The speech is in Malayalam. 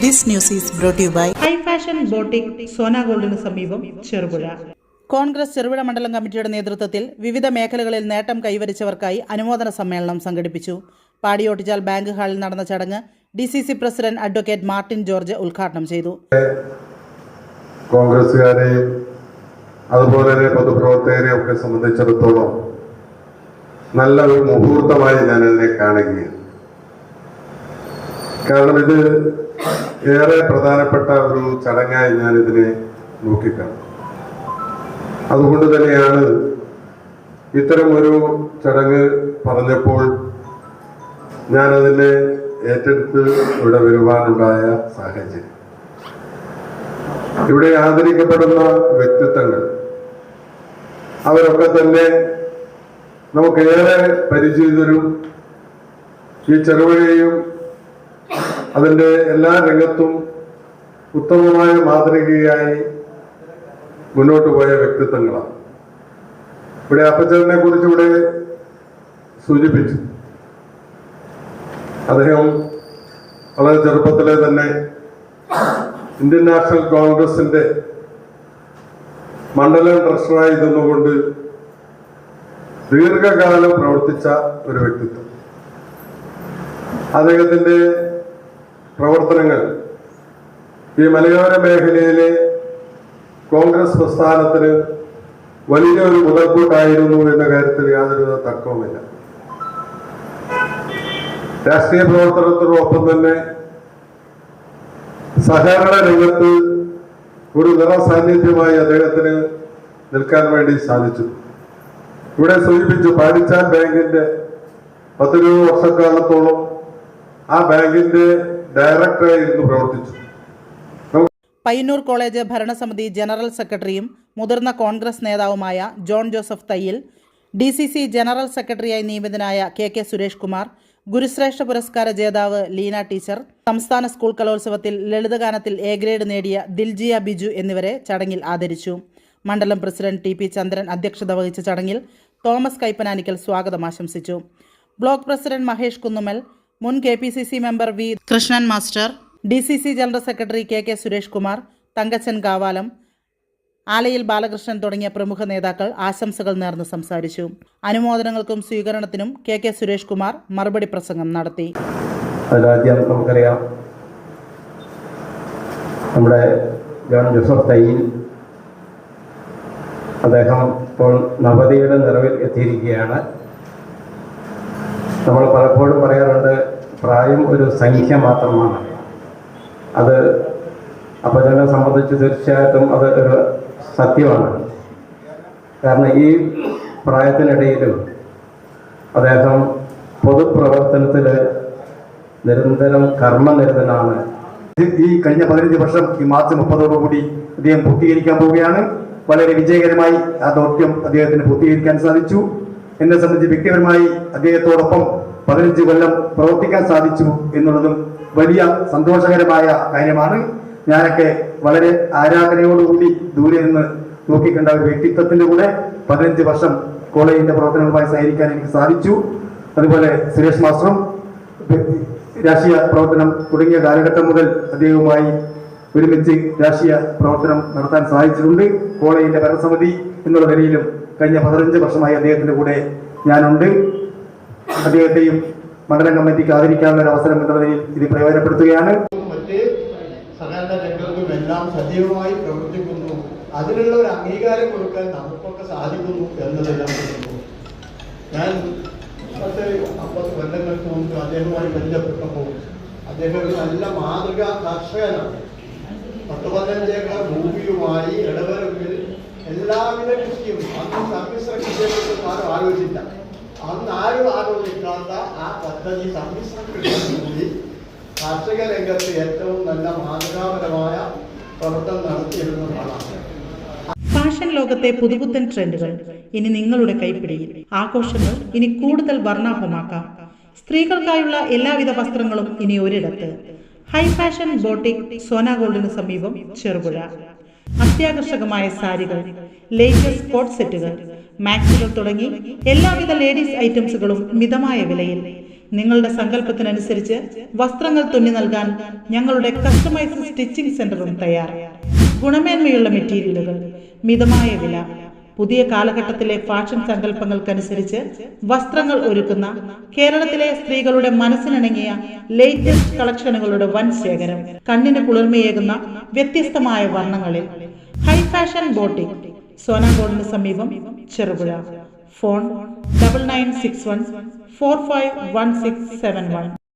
This news is brought to you by high fashion boutique Sona ഗോൾഡിന് സമീപം ചെറുപുഴ. കോൺഗ്രസ് ചെറുപുഴ മണ്ഡലം കമ്മിറ്റിയുടെ നേതൃത്വത്തിൽ വിവിധ മേഖലകളിൽ നേട്ടം കൈവരിച്ചവർക്കായി അനുമോദന സമ്മേളനം സംഘടിപ്പിച്ചു. പാടിയോട്ടിച്ചാൽ ബാങ്ക് ഹാളിൽ നടന്ന ചടങ്ങ് DCC president advocate Martin George ഉദ്ഘാടനം ചെയ്തു. കോൺഗ്രസുകാരെയും അതുപോലെ തന്നെ പൊതുപ്രവർത്തകരെയും ഒക്കെ സംബന്ധിച്ചിടത്തോളം നല്ലൊരു മുഹൂർത്തമായി ഞാനതിനെ കാണുകയാണ്. കാരണം ഇത് ഏറെ പ്രധാനപ്പെട്ട ഒരു ചടങ്ങായി ഞാനിതിനെ നോക്കിക്കാണും. അതുകൊണ്ട് തന്നെയാണ് ഇത്തരം ഒരു ചടങ്ങ് പറഞ്ഞപ്പോൾ ഞാനതിനെ ഏറ്റെടുത്ത് ഇവിടെ വരുവാനുണ്ടായ സാഹചര്യം. ഇവിടെ ആദരിക്കപ്പെടുന്ന വ്യക്തിത്വങ്ങൾ അവരൊക്കെ തന്നെ നമുക്കേറെ പരിചിതരും ഈ ചെറുപുഴയും അതിൻ്റെ എല്ലാ രംഗത്തും ഉത്തമമായ മാതൃകയായി മുന്നോട്ട് പോയ വ്യക്തിത്വങ്ങളാണ്. ഇവിടെ അപ്പച്ചനെ കുറിച്ച് ഇവിടെ സൂചിപ്പിച്ചു. അദ്ദേഹം വളരെ ചെറുപ്പത്തിലെ തന്നെ ഇന്ത്യൻ നാഷണൽ കോൺഗ്രസിന്റെ മണ്ഡലം ട്രഷററായി നിന്നുകൊണ്ട് ദീർഘകാലം പ്രവർത്തിച്ച ഒരു വ്യക്തിത്വം. അദ്ദേഹത്തിന്റെ പ്രവർത്തനങ്ങൾ ഈ മലയോര മേഖലയിലെ കോൺഗ്രസ് പ്രസ്ഥാനത്തിന് വലിയൊരു മുതൽക്കൂട്ടായിരുന്നു എന്ന കാര്യത്തിൽ യാതൊരു തർക്കവുമില്ല. രാഷ്ട്രീയ പ്രവർത്തനത്തോടൊപ്പം തന്നെ സഹകരണ രംഗത്ത് ഒരു നിറസാന്നിധ്യമായി അദ്ദേഹത്തിന് നിൽക്കാൻ വേണ്ടി സാധിച്ചു. ഇവിടെ സൂചിപ്പിച്ചു, പാടിച്ചാൽ ബാങ്കിന്റെ 10 വർഷക്കാലത്തോളം ആ ബാങ്കിന്റെ ഡയറക്ടറായി ഇരുന്ന് പ്രവർത്തിച്ചു. പയ്യന്നൂർ കോളേജ് ഭരണസമിതി ജനറൽ സെക്രട്ടറിയും മുതിർന്ന കോൺഗ്രസ് നേതാവുമായ John Joseph Thayyil, DCC general സെക്രട്ടറിയായി നിയമിതനായ KK സുരേഷ് കുമാർ, ഗുരുശ്രേഷ്ഠ പുരസ്കാര ജേതാവ് ലീന ടീച്ചർ, സംസ്ഥാന സ്കൂൾ കലോത്സവത്തിൽ ലളിതഗാനത്തിൽ A ഗ്രേഡ് നേടിയ ദിൽജിയ ബിജു എന്നിവരെ ചടങ്ങിൽ ആദരിച്ചു. മണ്ഡലം പ്രസിഡന്റ് TP ചന്ദ്രൻ അധ്യക്ഷത വഹിച്ച ചടങ്ങിൽ തോമസ് കൈപ്പനാനിക്കൽ സ്വാഗതം ആശംസിച്ചു. ബ്ലോക്ക് പ്രസിഡന്റ് മഹേഷ് കുന്നുമൽ, മുൻ KPCC member V Krishnan master, DCC general secretary KK Suresh Kumar, Thankachan Kavalam, Alayil Balakrishnan തുടങ്ങിയ പ്രമുഖ നേതാക്കൾ ആശംസകൾ നേർന്ന് സംസാരിച്ചു. അനുമോദനങ്ങൾക്കും സ്വീകരണത്തിനും KK സുരേഷ് കുമാർ മറുപടി പ്രസംഗം നടത്തി. അതിലാദ്യം നമുക്കറിയാം, നമ്മുടെ ജോൺ ജോസഫ് തയ്യിൽ അദ്ദേഹം ഇപ്പോൾ നവതിയുടെ നിറവിൽ എത്തിയിരിക്കുകയാണ്. നമ്മൾ പലപ്പോഴും പറയാറുണ്ട്, പ്രായം ഒരു സംഖ്യ മാത്രമാണ്. അത് അപ്പച്ചനെ സംബന്ധിച്ച് തീർച്ചയായിട്ടും അത് ഒരു സത്യമാണ്. കാരണം ഈ പ്രായത്തിനിടയിലും അദ്ദേഹം പൊതുപ്രവർത്തനത്തിൽ നിരന്തരം കർമ്മനിരതനാണ്. ഈ കഴിഞ്ഞ 15 വർഷം ഈ മാർച്ച് 30 അദ്ദേഹം പൂർത്തീകരിക്കാൻ പോവുകയാണ്. വളരെ വിജയകരമായി ആ ദൗത്യം അദ്ദേഹത്തിന് പൂർത്തീകരിക്കാൻ സാധിച്ചു. എന്നെ സംബന്ധിച്ച് വ്യക്തിപരമായി അദ്ദേഹത്തോടൊപ്പം 15 കൊല്ലം പ്രവർത്തിക്കാൻ സാധിച്ചു എന്നുള്ളതും വലിയ സന്തോഷകരമായ കാര്യമാണ്. ഞാനൊക്കെ വളരെ ആരാധനയോടുകൂടി ദൂരെ നിന്ന് നോക്കിക്കണ്ട ഒരു വ്യക്തിത്വത്തിന്റെ കൂടെ 15 വർഷം കോളേജിന്റെ പ്രവർത്തനങ്ങളുമായി സഹകരിക്കാൻ എനിക്ക് സാധിച്ചു. അതുപോലെ സുരേഷ് മാസ്റ്ററും രാഷ്ട്രീയ പ്രവർത്തനം തുടങ്ങിയ കാലഘട്ടം മുതൽ അദ്ദേഹവുമായി ഒരുമിച്ച് രാഷ്ട്രീയ പ്രവർത്തനം നടത്താൻ സാധിച്ചിട്ടുണ്ട്. കോളേജിന്റെ ഭരണസമിതി എന്നുള്ള നിലയിലും കഴിഞ്ഞ 15 വർഷമായി അദ്ദേഹത്തിന്റെ കൂടെ ഞാനുണ്ട്. അദ്ദേഹത്തെയും മണ്ഡലം കമ്മിറ്റിക്ക് ആദരിക്കാനുള്ള ഒരു അവസരം എന്ന നിലയിൽ ഇത് പ്രയോജനപ്പെടുത്തുകയാണ്. മറ്റ് സഹകരണ രംഗത്തും എല്ലാം സജീവമായി പ്രവർത്തിക്കുന്നു. അതിനുള്ള ഒരു അംഗീകാരം കൊടുക്കാൻ നമുക്കൊക്കെ സാധിക്കുന്നു എന്നതെല്ലാം ഞാൻ 50 കൊല്ലങ്ങൾക്ക് മുമ്പ് അദ്ദേഹവുമായി ബന്ധപ്പെട്ടപ്പോൾ അദ്ദേഹം ഒരു നല്ല മാതൃകാ കർഷകനാണ്. 10-15 ഏക്കർ ഭൂമിയുമായി ഇടവരമ്പിൽ എല്ലാവിധ കൃഷിയും അന്ന് സമ്മിശ്ര കൃഷിയെക്കുറിച്ച് ആരും ആലോചിച്ചില്ല. അന്ന് ആരും ആലോചിക്കാത്ത ആ പദ്ധതി സമ്മിശ്ര കൃഷി കൂടി കാർഷിക രംഗത്ത് ഏറ്റവും നല്ല മാതൃകാപരമായ പ്രവർത്തനം നടത്തിയിരുന്നതാണ്. ഫാഷൻ ലോകത്തെ പുതുപുത്തൻ ട്രെൻഡുകൾ ഇനി നിങ്ങളുടെ കൈപ്പിടിയിൽ. ആഘോഷങ്ങൾ ഇനി കൂടുതൽ വർണ്ണാഭമാക്കാം. സ്ത്രീകൾക്കായുള്ള എല്ലാവിധ വസ്ത്രങ്ങളും ഇനി ഒരിടത്ത്. ഹൈ ഫാഷൻ ബോട്ടിക് സോന ഗോൾഡിന് സമീപം ചെറുപുഴ. അത്യാകർഷകമായ സാരികൾ, ലേറ്റസ്റ്റ് കോട്ട് സെറ്റുകൾ, മാക്സികൾ തുടങ്ങി എല്ലാവിധ ലേഡീസ് ഐറ്റംസുകളും മിതമായ വിലയിൽ. നിങ്ങളുടെ സങ്കല്പത്തിനനുസരിച്ച് വസ്ത്രങ്ങൾ തുന്നി നൽകാൻ ഞങ്ങളുടെ കസ്റ്റമൈസ്ഡ് സ്റ്റിച്ചിങ് സെന്ററും തയ്യാർ. ഗുണമേന്മയുള്ള മെറ്റീരിയലുകൾ, മിതമായ വില, പുതിയ കാലഘട്ടത്തിലെ ഫാഷൻ സങ്കല്പങ്ങൾക്കനുസരിച്ച് വസ്ത്രങ്ങൾ ഒരുക്കുന്ന കേരളത്തിലെ സ്ത്രീകളുടെ മനസ്സിനിണങ്ങിയ ലേറ്റസ്റ്റ് കളക്ഷനുകളുടെ വൻ ശേഖരം. കണ്ണിന് കുളിർമയേകുന്ന വ്യത്യസ്തമായ വർണ്ണങ്ങളിൽ ഹൈ ഫാഷൻ ബോട്ടിക്, സോനാഗോഡിന് സമീപം, ചെറുപുഴ. ഫോൺ 9961451671.